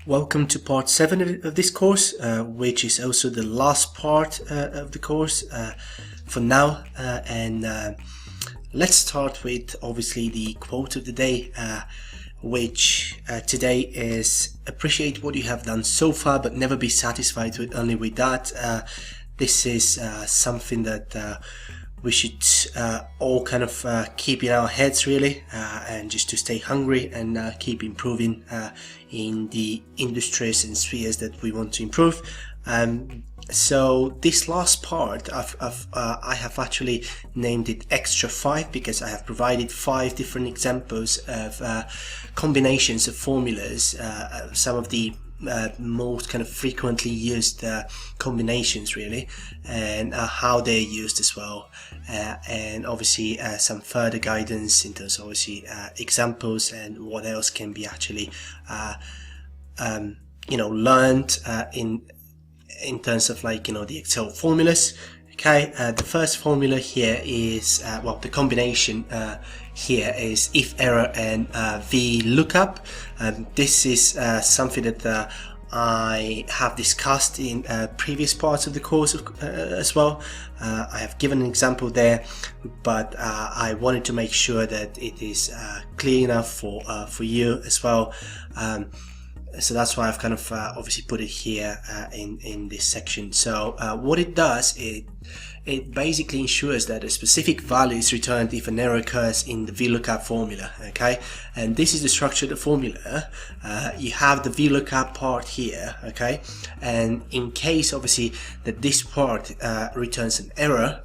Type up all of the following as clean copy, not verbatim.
Welcome to part 7 of this course, which is also the last part of the course for now. Let's start with obviously the quote of the day, which today is: appreciate what you have done so far, but never be satisfied with only with that. This is something that we should all kind of keep in our heads, really, and just to stay hungry and keep improving in the industries and spheres that we want to improve. So this last part I have actually named it Extra 5 because I have provided 5 different examples of combinations of formulas, some of the most kind of frequently used combinations, really, and how they're used as well, and obviously some further guidance in terms of obviously examples and what else can be actually learned in terms of, like, the Excel formulas. Okay, the first formula here is the combination here is if error and Vlookup. This is something that I have discussed in previous parts of the course as well. I have given an example there, but I wanted to make sure that it is clear enough for you as well. So that's why I've kind of obviously put it here in this section. So what it does, it basically ensures that a specific value is returned if an error occurs in the Vlookup formula. Okay, and this is the structure of the formula. You have the Vlookup part here. Okay, and in case obviously that this part returns an error,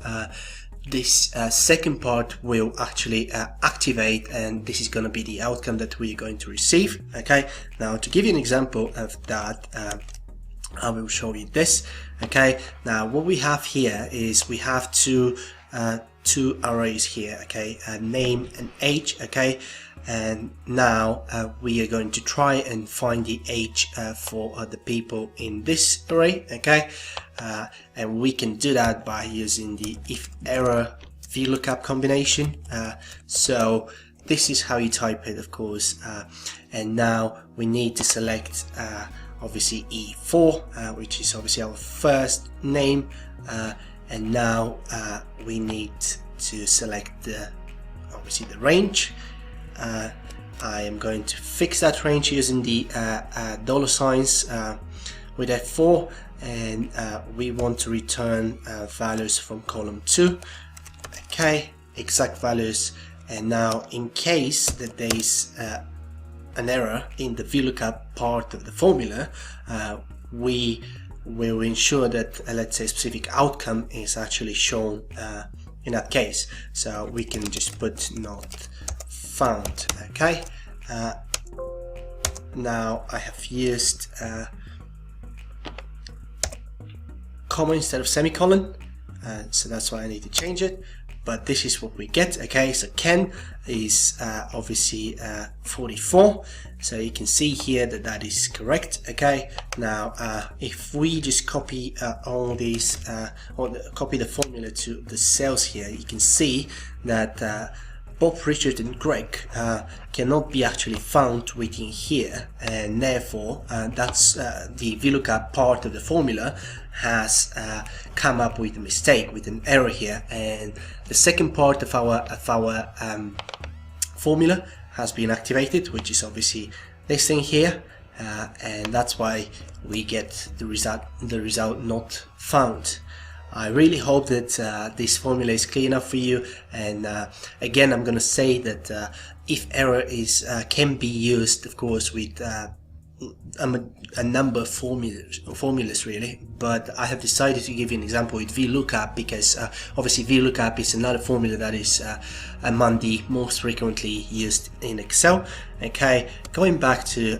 this second part will actually activate, and this is going to be the outcome that we're going to receive. Okay, now to give you an example of that, I will show you this. Okay, now what we have here is we have two arrays here. Okay, name and age. Okay, and now we are going to try and find the age for the people in this array. Okay, and we can do that by using the if error Vlookup combination. So this is how you type it, of course, and now we need to select obviously E4, which is obviously our first name, and now we need to select obviously the range. I am going to fix that range using the dollar signs with F4, and we want to return values from column 2. Okay, exact values. And now in case that there is an error in the Vlookup part of the formula, we will ensure that let's say a specific outcome is actually shown in that case. So we can just put not found. Okay, now I have used comma instead of semicolon, so that's why I need to change it, but this is what we get. Okay, so Ken is obviously 44, so you can see here that that is correct. Okay, now if we just copy all these or copy the formula to the cells here, you can see that Bob, Richard and Greg cannot be actually found within here, and therefore that's the Vlookup part of the formula has come up with a mistake, with an error here, and the second part of our formula has been activated, which is obviously this thing here, and that's why we get the result not found. I really hope that this formula is clear enough for you, and again I'm going to say that if error is can be used, of course, with a number of formulas really, but I have decided to give you an example with Vlookup because obviously Vlookup is another formula that is among the most frequently used in Excel. Okay, going back to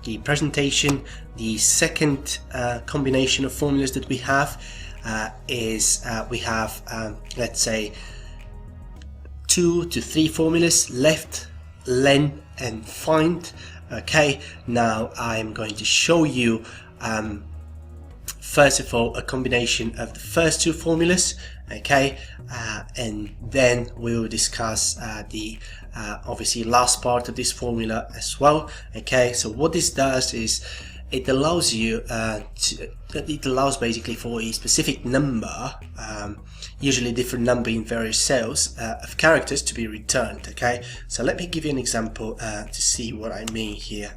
the presentation, the second combination of formulas that we have is we have let's say 2 to 3 formulas: left, len and find. Okay, now I'm going to show you first of all a combination of the first 2 formulas, okay, and then we will discuss the obviously last part of this formula as well. Okay, so what this does is it allows you it allows basically for a specific number, usually different number in various cells, of characters to be returned. Okay, so let me give you an example to see what I mean here.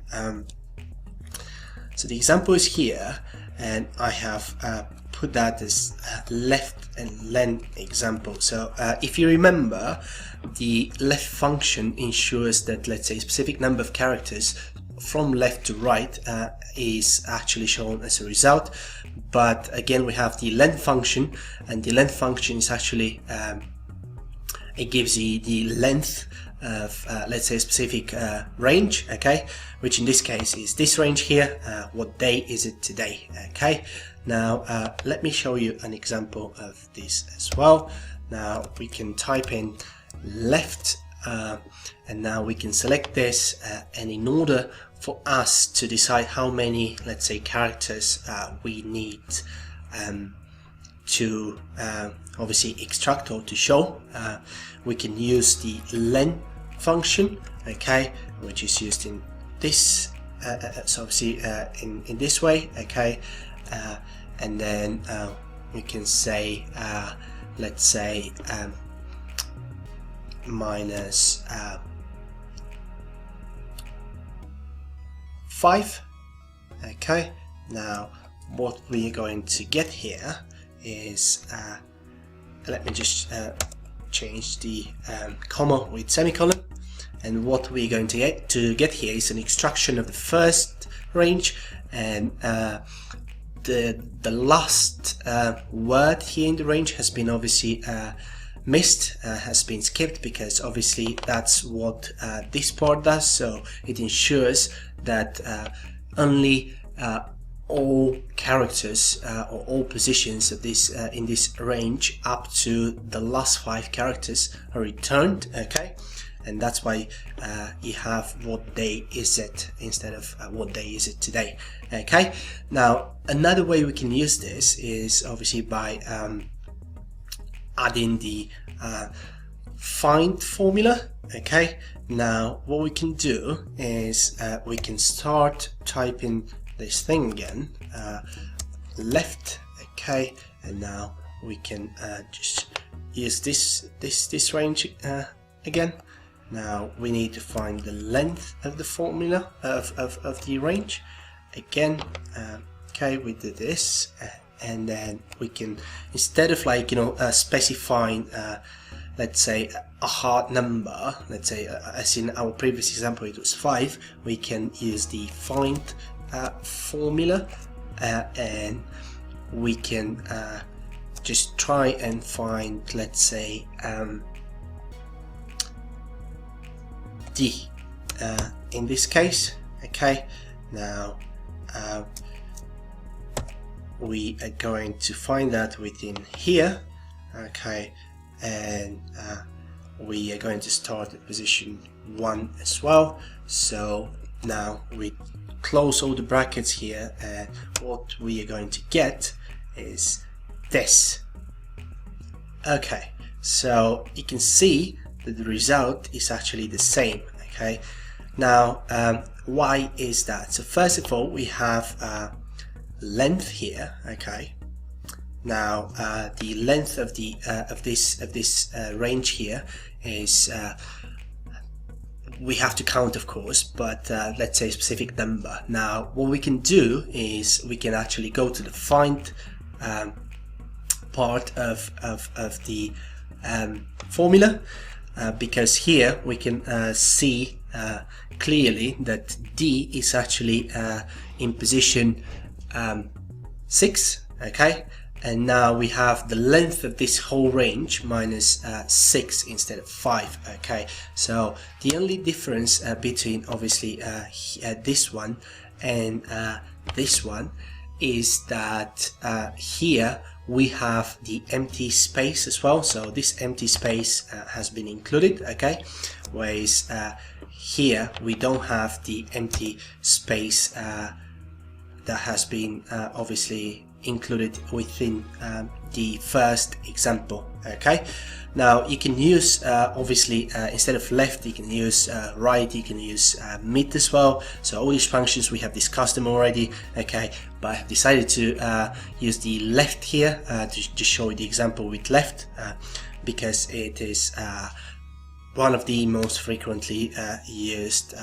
So the example is here, and I have put that as left and len example. So if you remember, the left function ensures that, let's say, a specific number of characters from left to right is actually shown as a result. But again, we have the len function, and the length function is actually it gives you the length of let's say a specific range, okay, which in this case is this range here. What day is it today? Okay, now let me show you an example of this as well. Now we can type in left, and now we can select this, and in order for us to decide how many, let's say, characters we need to obviously extract or to show, we can use the len function, okay, which is used in this, so obviously in this way, okay, and then we can say let's say minus 5. Okay, now what we're going to get here is let me just change the comma with semicolon, and what we're going to get here is an extraction of the first range, and the last word here in the range has been obviously missed, has been skipped, because obviously that's what this part does. So it ensures that only all characters or all positions of this in this range up to the last 5 characters are returned, okay, and that's why you have what day is it instead of what day is it today. Okay, now another way we can use this is obviously by adding the find formula. Okay, now what we can do is we can start typing this thing again, left, okay, and now we can just use this range again. Now we need to find the length of the formula of the range again. Okay, we did this, and then we can, instead of like specifying let's say a hard number, let's say as in our previous example it was 5, we can use the find formula, and we can just try and find, let's say D in this case. Okay, now we are going to find that within here, okay, and we are going to start at position 1 as well. So now we close all the brackets here, and what we are going to get is this. Okay, so you can see that the result is actually the same. Okay, now why is that? So first of all, we have length here. Okay, now the length of the of this range here is we have to count, of course, but let's say a specific number. Now what we can do is we can actually go to the find part of the formula, because here we can see clearly that D is actually in position 6, okay, and now we have the length of this whole range minus 6 instead of 5. Okay, so the only difference between obviously this one and this one is that here we have the empty space as well. So this empty space has been included, okay, whereas here we don't have the empty space that that has been obviously included within the first example. Okay, now you can use obviously instead of left you can use right, you can use mid as well. So all these functions we have discussed them already. Okay, but I've decided to use the left here to show you the example with left because it is one of the most frequently used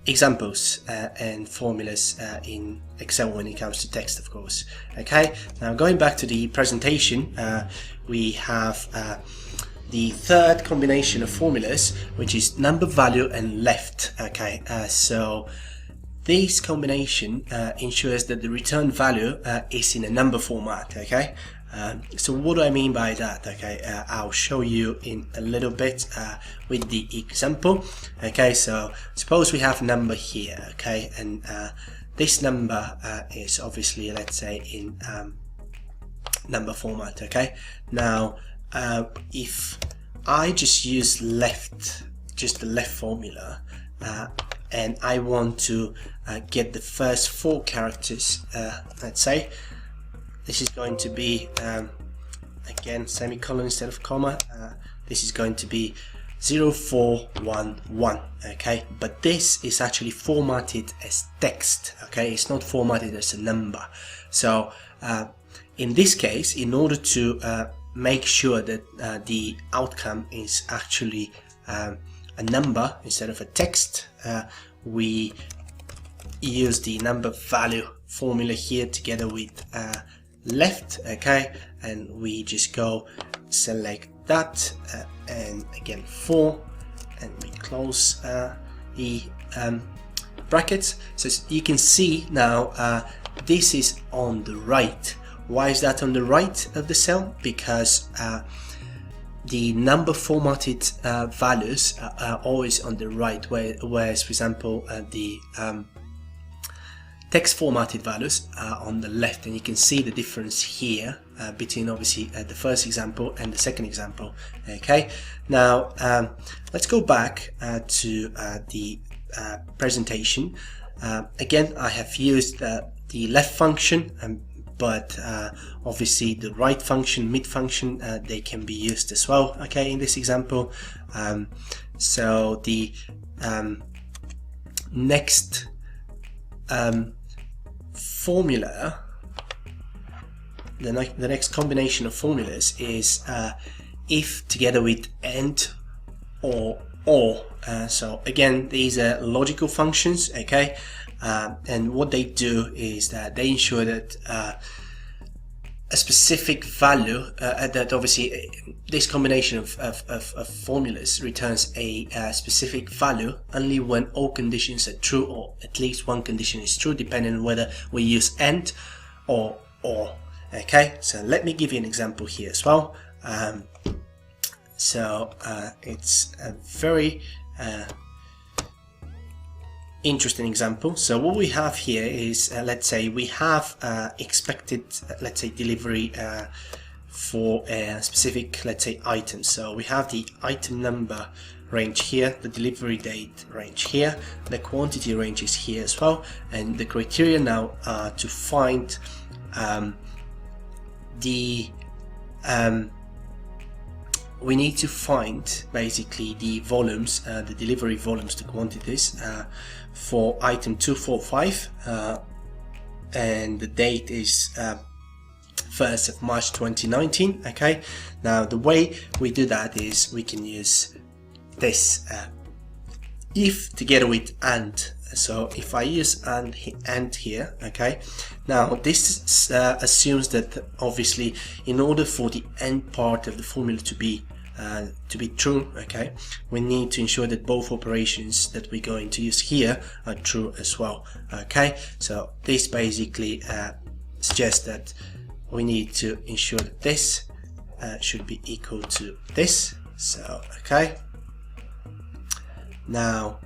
examples and formulas in Excel when it comes to text, of course. Okay, now going back to the presentation, we have the third combination of formulas, which is number, value and left. Okay, so this combination ensures that the return value is in a number format. Okay, so what do I mean by that? Okay, I'll show you in a little bit with the example. Okay, so suppose we have a number here. Okay, and this number is obviously, let's say, in number format. Okay, now if I just use left, just the left formula, and I want to get the first 4 characters, let's say this is going to be again semicolon instead of comma. This is going to be 0411. Okay, but this is actually formatted as text. Okay, it's not formatted as a number. So in this case, in order to make sure that the outcome is actually a number instead of a text, we use the number value formula here together with left. Okay, and we just go select that and again 4, and we close the brackets. So you can see now this is on the right. Why is that on the right of the cell? Because the number formatted values are always on the right, whereas for example the text formatted values are on the left, and you can see the difference here between obviously the first example and the second example. Okay, now let's go back to the presentation. Again, I have used the left function, but obviously the right function, mid function, they can be used as well. Okay, in this example, so the next formula, the next combination of formulas is if together with and or. So again, these are logical functions. Okay, and what they do is that they ensure that a specific value, that obviously this combination of formulas returns a specific value only when all conditions are true, or at least one condition is true, depending on whether we use and or. Okay, so let me give you an example here as well. So it's a very interesting example. So what we have here is let's say we have expected, let's say, delivery for a specific, let's say, item. So we have the item number range here, the delivery date range here, the quantity range is here as well, and the criteria now are to find we need to find basically the volumes, the delivery volumes, the quantities for item 245, and the date is 1st of March 2019. Okay, now the way we do that is we can use this if together with and. So if I use and here, okay, now this assumes that obviously in order for the and part of the formula to be true, okay, we need to ensure that both operations that we're going to use here are true as well. Okay, so this basically suggests that we need to ensure that this should be equal to this. So okay, now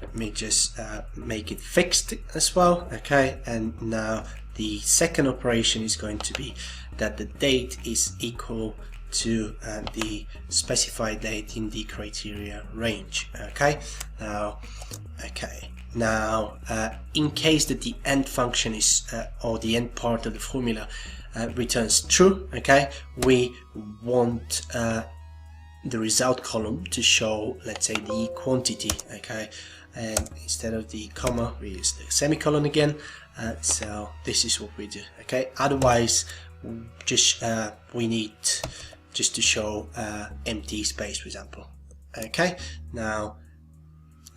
let me just make it fixed as well. Okay, and now the second operation is going to be that the date is equal to the specified date in the criteria range. Okay, now in case that the end function is or the end part of the formula returns true, okay, we want the result column to show, let's say, the quantity, okay, and instead of the comma we use the semicolon again. So this is what we do, okay. Otherwise just we need just to show empty space, for example. Okay, now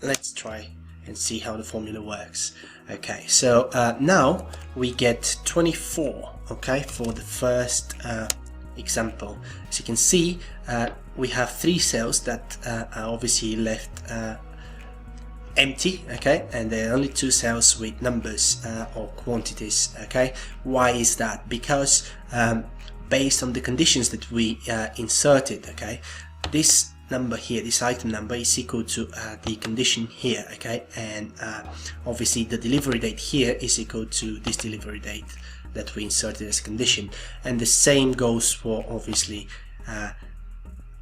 let's try and see how the formula works. Okay, so now we get 24, okay, for the first example. As you can see, we have 3 cells that are obviously left empty, okay, and there are only 2 cells with numbers or quantities, okay. Why is that? Because based on the conditions that we inserted, okay, this number here, this item number, is equal to the condition here, okay, and obviously the delivery date here is equal to this delivery date that we inserted as a condition, and the same goes for obviously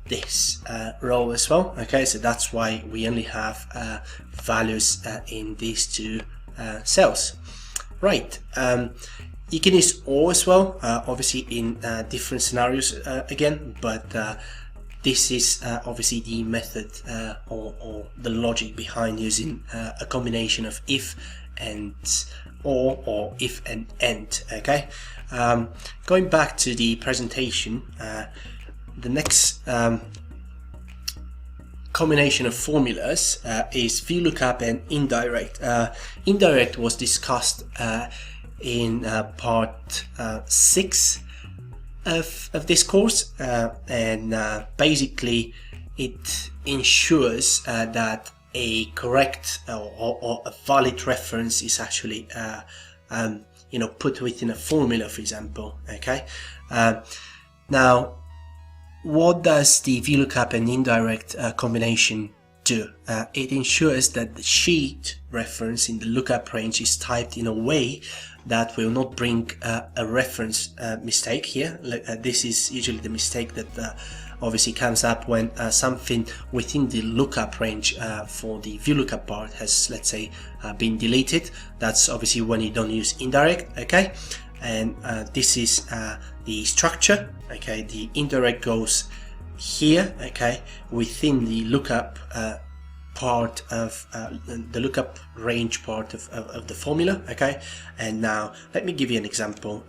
this row as well, okay. So that's why we only have values in these 2 cells, right. You can use OR as well, obviously in different scenarios again, but this is obviously the method or the logic behind using a combination of if and or if and end, okay. Going back to the presentation, the next combination of formulas is Vlookup and Indirect. Indirect was discussed in part 6 of this course, and basically it ensures that a correct or a valid reference is actually put within a formula, for example, okay. Now what does the Vlookup and Indirect combination do? It ensures that the sheet reference in the lookup range is typed in a way that will not bring a reference mistake here. This is usually the mistake that obviously comes up when something within the lookup range for the Vlookup part has, let's say, been deleted. That's obviously when you don't use indirect, okay. And this is the structure, okay. The indirect goes here, okay, within the lookup part of the lookup range part of the formula, okay. And now let me give you an example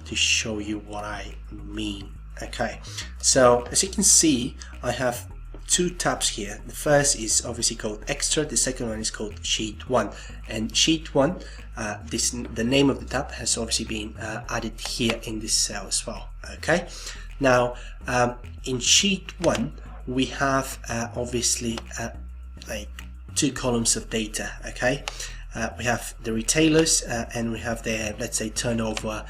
to show you what I mean, okay. So as you can see, I have 2 tabs here. The first is obviously called extra, the second one is called sheet 1, and sheet 1, the name of the tab has obviously been added here in this cell as well, okay. Now in sheet 1 we have obviously like 2 columns of data, okay. We have the retailers and we have their, let's say, turnover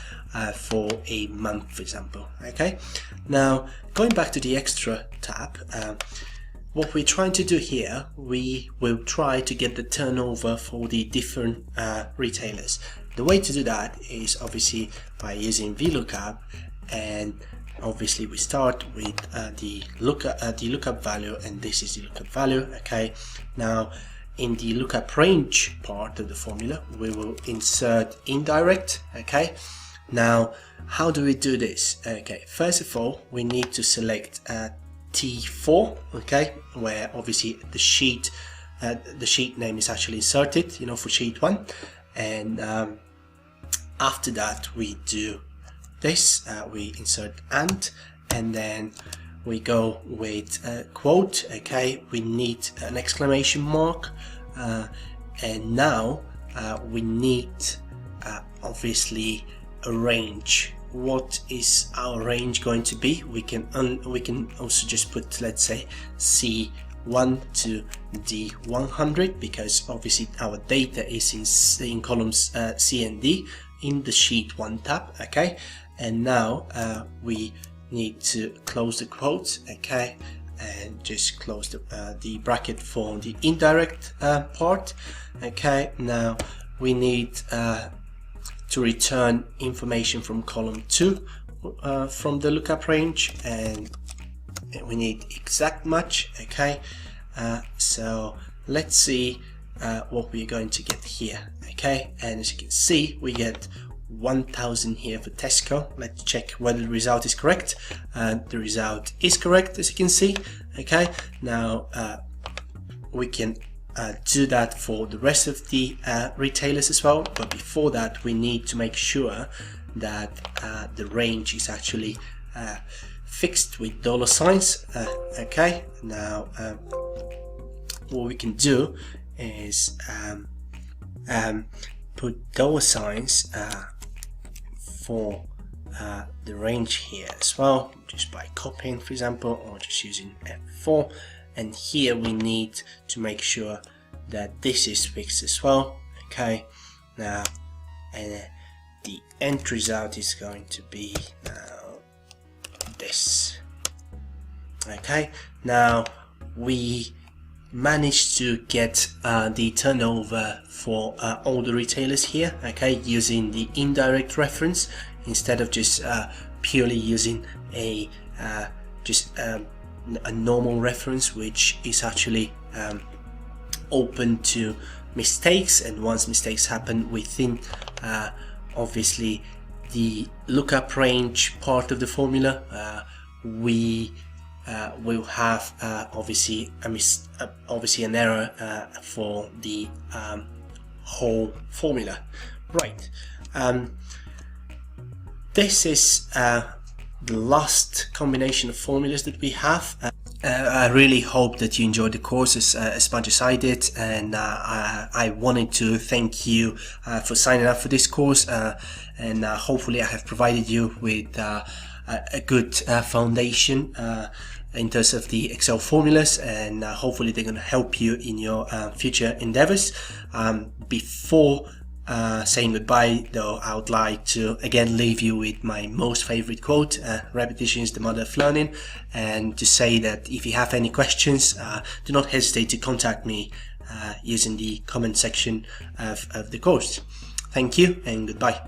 for a month, for example, okay. Now going back to the extra tab, what we're trying to do here, we will try to get the turnover for the different retailers. The way to do that is obviously by using Vlookup, and obviously we start with the lookup value, and this is the lookup value, okay. Now in the lookup range part of the formula we will insert indirect, okay. Now how do we do this? Okay, first of all we need to select T4, okay, where obviously the sheet name is actually inserted, for sheet 1, and after that we do this, we insert and then we go with a quote, okay. We need an exclamation mark, and now we need obviously a range. What is our range going to be? We can also just put, let's say, C1 to D100, because obviously our data is in columns C and D in the sheet 1 tab, okay. And now we need to close the quotes, okay, and just close the bracket for the indirect part, okay. Now we need to return information from column 2, from the lookup range, and we need exact match. Okay, so let's see what we're going to get here. Okay, and as you can see, we get 1000 here for Tesco. Let's check whether the result is correct. The result is correct, as you can see. Okay, now we can do that for the rest of the retailers as well, but before that we need to make sure that the range is actually fixed with $signs. Okay, now what we can do is put $signs for the range here as well, just by copying, for example, or just using F4. And here we need to make sure that this is fixed as well. Okay, now and the end result is going to be now this. Okay, now we managed to get the turnover for all the retailers here, okay, using the indirect reference instead of just purely using a normal reference, which is actually open to mistakes, and once mistakes happen within obviously the lookup range part of the formula, we will have obviously an error for the whole formula. Right, this is the last combination of formulas that we have. I really hope that you enjoyed the course as much as I did, and I wanted to thank you for signing up for this course, and hopefully I have provided you with a good foundation in terms of the Excel formulas, and hopefully they're going to help you in your future endeavors. Before saying goodbye though, I would like to again leave you with my most favorite quote: repetition is the mother of learning, and to say that if you have any questions, do not hesitate to contact me using the comment section of the course. Thank you and goodbye.